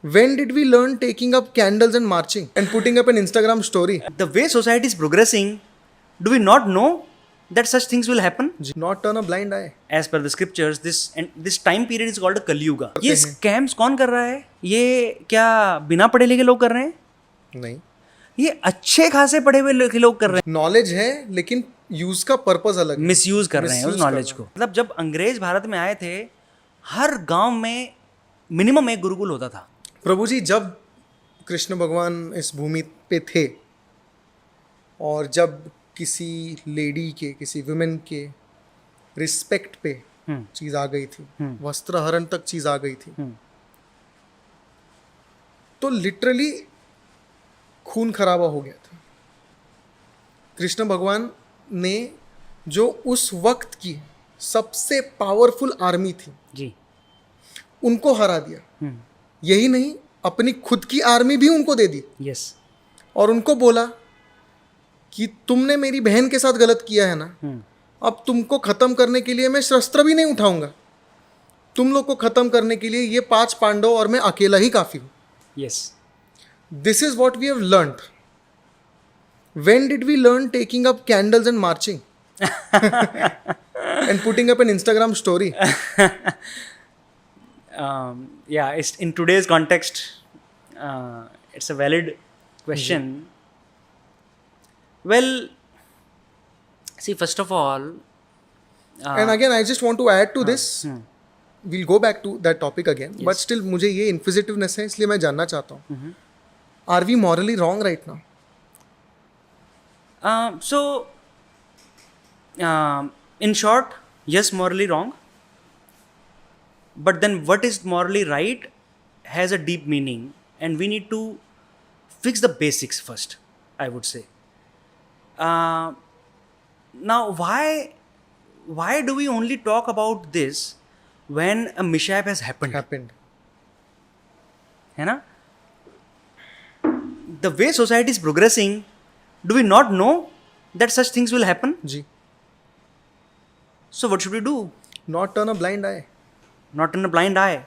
When did we learn taking up candles and marching and putting up an Instagram story? The way society is progressing, do we not know that such things will happen? Not turn a blind eye. As per the scriptures, this time period is called Kali Yuga. ये scams कौन कर रहा है? ये क्या बिना पढ़े लिखे लोग कर रहे हैं? नहीं, ये अच्छे खासे पढ़े हुए लोग कर रहे हैं. नॉलेज है लेकिन यूज का पर्पस अलग है. मिसयूज कर रहे हैं उस नॉलेज को. मतलब जब अंग्रेज भारत में आए थे, हर गांव में मिनिमम एक गुरुकुल होता था. प्रभु जी, जब कृष्ण भगवान इस भूमि पे थे और जब किसी लेडी के, किसी वुमेन के रिस्पेक्ट पे चीज आ गई थी, वस्त्र हरण तक चीज आ गई थी, तो लिटरली खून खराबा हो गया था. कृष्ण भगवान ने जो उस वक्त की सबसे पावरफुल आर्मी थी जी, उनको हरा दिया. यही नहीं, अपनी खुद की आर्मी भी उनको दे दी. यस. और उनको बोला कि तुमने मेरी बहन के साथ गलत किया है ना, अब तुमको खत्म करने के लिए मैं शस्त्र भी नहीं उठाऊंगा. तुम लोग को खत्म करने के लिए ये 5 पांडव और मैं अकेला ही काफी हूं. Yes. This is what we have learned. When did we learn taking up candles and marching and putting up an Instagram story? Yeah, it's in today's context, it's a valid question. Well, see, first of all, And again, I just want to add to this. We'll go back to that topic again. But still, मुझे ये inquisitiveness है, इसलिए मैं जानना चाहता हूँ. Are we morally wrong right now? So, in short, yes, morally wrong. But then what is morally right has a deep meaning, and we need to fix the basics first, I would say. Now, why do we only talk about this when a mishap has happened? है ना? The way society is progressing, do we not know that such things will happen? Ji. So what should we do? Not turn a blind eye. Not turn a blind eye.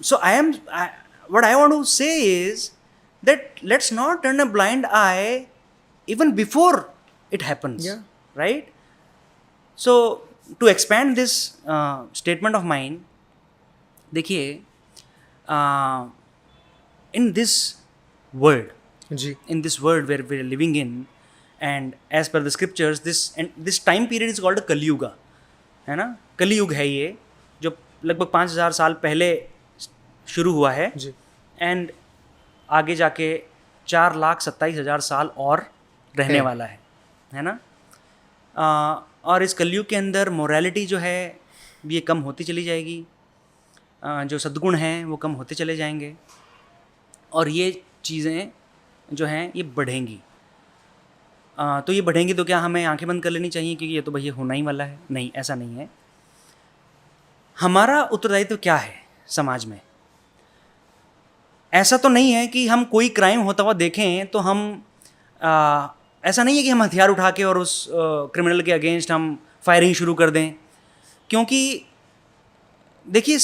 So what I want to say is that let's not turn a blind eye even before it happens. Yeah. Right? So to expand this statement of mine, देखिए, in this world, ji. in this world where we are living in, and as per the scriptures, this time period is called Kali Yuga, है ना? कली युग है ये, जो लगभग 5000 साल पहले शुरू हुआ है. जी. एंड आगे जाके 4,27,000 साल और रहने वाला है ना? और इस कलयुग के अंदर मोरालिटी जो है ये कम होती चली जाएगी, जो सद्गुण हैं वो कम होते चले जाएंगे, और ये चीज़ें जो हैं ये बढ़ेंगी. तो ये बढ़ेंगी तो क्या हमें आंखें बंद कर लेनी चाहिए क्योंकि ये तो भैया होना ही वाला है? नहीं, ऐसा नहीं है. हमारा उत्तरदायित्व क्या है समाज में? ऐसा तो नहीं है कि हम कोई क्राइम होता हुआ देखें तो हम ऐसा नहीं है कि हम हथियार उठा के और उस क्रिमिनल के अगेंस्ट हम फायरिंग शुरू कर दें, क्योंकि देखिए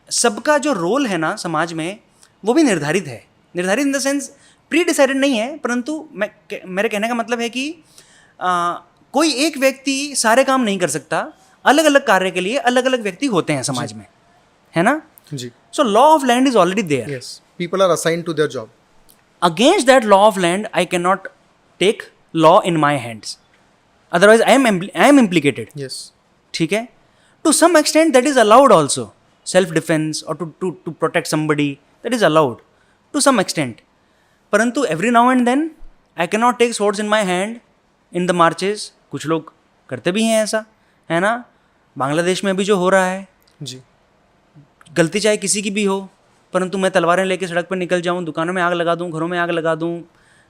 सबका जो रोल है ना समाज में वो भी निर्धारित है. निर्धारित in the sense pre decided नहीं है, परंतु मेरे कहने का मतलब है कि कोई एक व्यक्ति सारे काम नहीं कर सकता. अलग अलग कार्य के लिए अलग अलग व्यक्ति होते हैं समाज में, है ना? जी. So law of land is already there. Yes. People are assigned to their job. Against that law of land, I cannot take law in my hands. Otherwise, I am implicated. Yes. ठीक है? To some extent, that is allowed also. Self-defense or to protect somebody, that is allowed. To some extent. परंतु every now and then, I cannot take swords in my hand in the marches. कुछ लोग करते भी हैं ऐसा, है ना? बांग्लादेश में अभी जो हो रहा है, जी. गलती चाहे किसी की भी हो, परंतु मैं तलवारें लेके सड़क पर निकल जाऊं, दुकानों में आग लगा दूं, घरों में आग लगा दूं,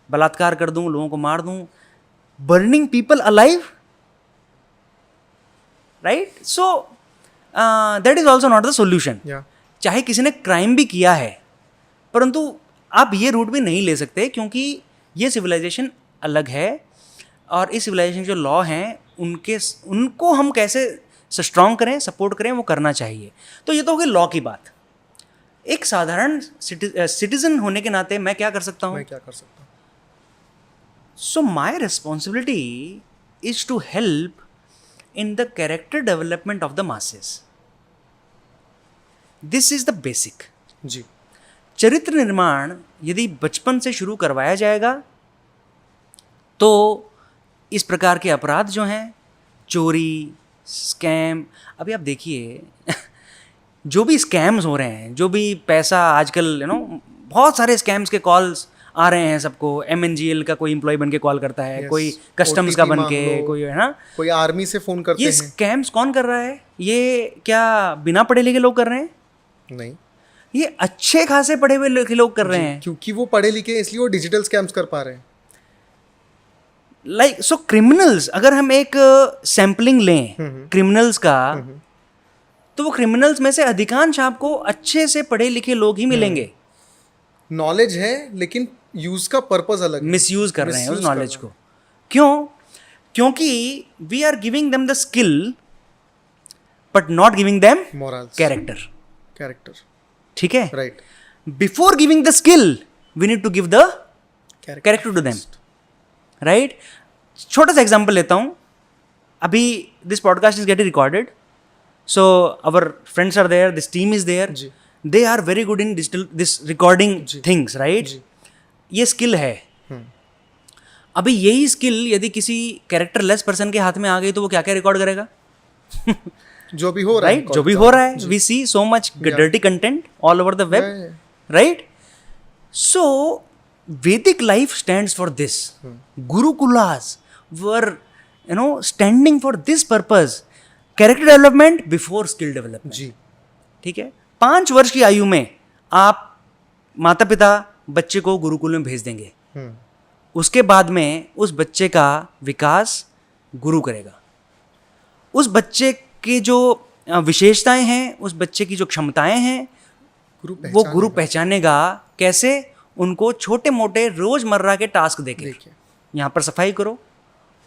बलात्कार कर दूं, लोगों को मार दूं, burning people alive, right? So that is also not the solution. चाहे किसी ने क्राइम भी किया है, परंतु आप ये रूट भी नहीं ले सकते क्योंकि ये सिविलाइजेशन अलग है, और इस सिविलाइजेशन जो लॉ हैं उनको हम कैसे स्ट्रॉन्ग करें, सपोर्ट करें, वो करना चाहिए. तो ये तो हो गई लॉ की बात. एक साधारण सिटीजन होने के नाते मैं क्या कर सकता हूँ? मैं क्या कर सकता हूँ? So my responsibility is to help in the character development of the masses. This is the basic. जी, चरित्र निर्माण यदि बचपन से शुरू करवाया जाएगा तो इस प्रकार के अपराध जो हैं, चोरी, स्कैम, अभी आप देखिए जो भी स्कैम्स हो रहे हैं, जो भी पैसा आजकल बहुत सारे स्कैम्स के कॉल्स आ रहे हैं सबको। MNGL का कोई एम्प्लॉय बन के कॉल करता है, Yes. कोई कस्टम्स का OTP बन मांग के, लो, कोई है ना। कोई आर्मी से फोन करते ये हैं। स्कैम्स कौन कर रहा है? ये क्या बिना पढ़े लिखे लोग कर रहे हैं? नहीं, ये अच्छे खासे पढ़े हुए लोग कर रहे हैं। क्योंकि वो पढ़े लिखे हैं, इसलिए वो डिजिटल स्कैम्स कर पा रहे हैं। लाइक सो क्रिमिनल्स, अगर हम एक सैम्पलिंग लें क्रिमिनल्स का, तो वो क्रिमिनल्स में से अधिकांश आपको अच्छे से पढ़े लिखे लोग ही मिलेंगे। नॉलेज है लेकिन यूज का पर्पस अलग है। मिसयूज कर रहे हैं उस Misuse कर नॉलेज रहे को। क्यों? क्योंकि we are giving them the skill but not giving them Morals. Character. ठीक है? Right. Before giving the skill we need to give the character to them, right? छोटा सा एग्जांपल लेता हूं। अभी this podcast is getting recorded, so our friends are there, this team is there, जी। They are very good in digital this recording things, right? जी। ये skill है। अभी यही स्किल यदि किसी कैरेक्टरलेस पर्सन के हाथ में आ गई तो वो क्या क्या रिकॉर्ड करेगा? जो भी हो रहा है, राइट, जो भी हो रहा है, we see so much dirty content all over the web, right? So Vedic life stands for this. Gurukulas were, standing for this purpose. Character development before skill development. जी। ठीक है? 5 वर्ष की आयु में आप माता पिता बच्चे को गुरुकुल में भेज देंगे। उसके बाद में उस बच्चे का विकास गुरु करेगा। उस बच्चे की जो विशेषताएं हैं, उस बच्चे की जो क्षमताएं हैं, वो गुरु पहचानेगा। कैसे? उनको छोटे मोटे रोजमर्रा के टास्क देके, यहाँ पर सफाई करो,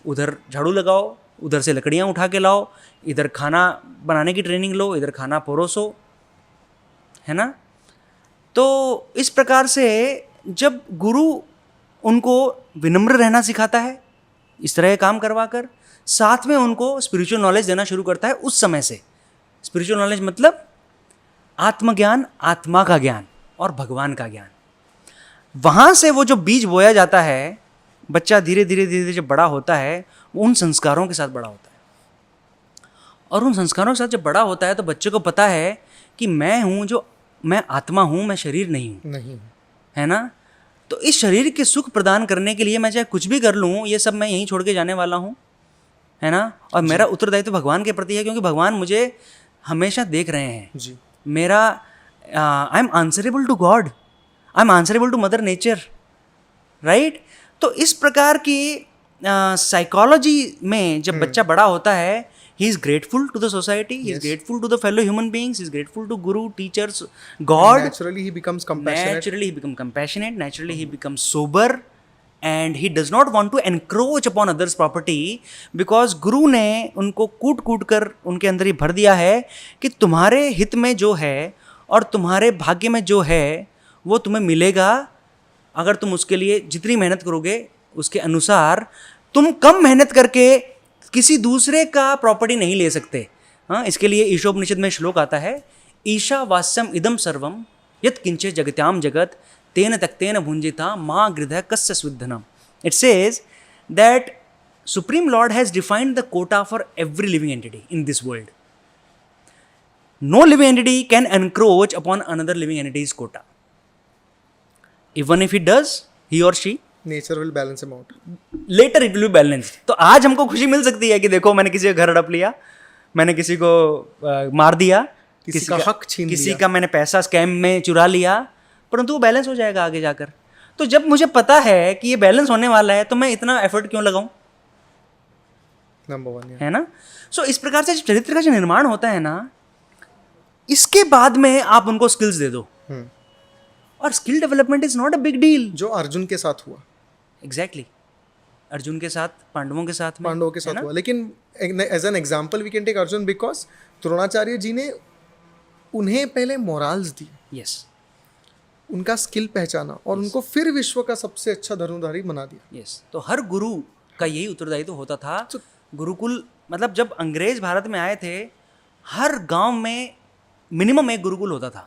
उधर झाड़ू लगाओ, उधर से लकड़ियाँ उठा के लाओ, इधर खाना बनाने की ट्रेनिंग लो, इधर खाना परोसो, है ना? तो इस प्रकार से जब गुरु उनको विनम्र रहना सिखाता है, इस तरह काम करवा कर, साथ में उनको स्पिरिचुअल नॉलेज देना शुरू करता है उस समय से। स्पिरिचुअल नॉलेज मतलब आत्मज्ञान, आत्मा का ज्ञान और भगवान का ज्ञान। वहाँ से वो जो बीज बोया जाता है, बच्चा धीरे धीरे जब बड़ा होता है, वो उन संस्कारों के साथ बड़ा होता है। और उन संस्कारों के साथ जब बड़ा होता है तो बच्चे को पता है कि मैं आत्मा हूँ, मैं शरीर नहीं हूँ, है ना? तो इस शरीर के सुख प्रदान करने के लिए मैं चाहे कुछ भी कर लूँ, ये सब मैं यहीं छोड़ के जाने वाला हूँ, है ना? और मेरा उत्तरदायित्व भगवान के प्रति है, क्योंकि भगवान मुझे हमेशा देख रहे हैं। जी। मेरा I am answerable to God, I am answerable to mother nature, right? तो इस प्रकार की साइकोलॉजी में जब बच्चा बड़ा होता है, he is grateful to the society, he is grateful to the fellow human beings, he is grateful to guru, teachers, God. Naturally he becomes compassionate. Naturally he becomes sober, and he does not want to encroach upon others' property, because गुरु ने उनको कूट कूट कर उनके अंदर ही भर दिया है कि तुम्हारे हित में जो है और तुम्हारे भाग्य में जो है वो तुम्हें मिलेगा अगर तुम उसके लिए जितनी मेहनत करोगे उसके अनुसार। तुम कम मेहनत करके किसी दूसरे का प्रॉपर्टी नहीं ले सकते। हाँ, इसके लिए ईशोपनिषद में श्लोक आता है, ईशावास्यम इदम सर्वम यत् किंचे जगत्याम जगत तेन तक्तेन भुंजिता माँ गृधः कस्य स्विद्धनम। It says that Supreme Lord has defined the quota for every living entity in this world. No living entity can encroach upon another living entity's quota. Even if he does, he or she, Nature will balance him out. later it will be balanced. तो आज हमको खुशी मिल सकती है कि देखो मैंने किसी का घर हड़प लिया, मैंने किसी को मार दिया, किसी का हक छीन किसी लिया, का मैंने पैसा स्कैम में चुरा लिया, परंतु वो बैलेंस हो जाएगा आगे जाकर। तो जब मुझे पता है कि ये बैलेंस होने वाला है तो मैं इतना एफर्ट क्यों लगाऊं? Number one, yeah. है ना? सो इस प्रकार से चरित्र का जो निर्माण होता है ना, इसके बाद में आप उनको स्किल्स दे दो। और skill development is not a big deal. जो अर्जुन के साथ हुआ, एग्जैक्टली अर्जुन के साथ, पांडवों के साथ में, पांडवों के साथ हुआ। लेकिन as an example we can take Arjun, because Dronacharya ji ने उन्हें पहले मोरल्स दी। यस, उनका स्किल पहचाना और उनको फिर विश्व का सबसे अच्छा धनुर्धारी बना दिया। यस, तो हर गुरु का यही उत्तरदायित्व होता था। गुरुकुल मतलब जब अंग्रेज भारत में आए थे, हर गांव में मिनिमम एक गुरुकुल होता था।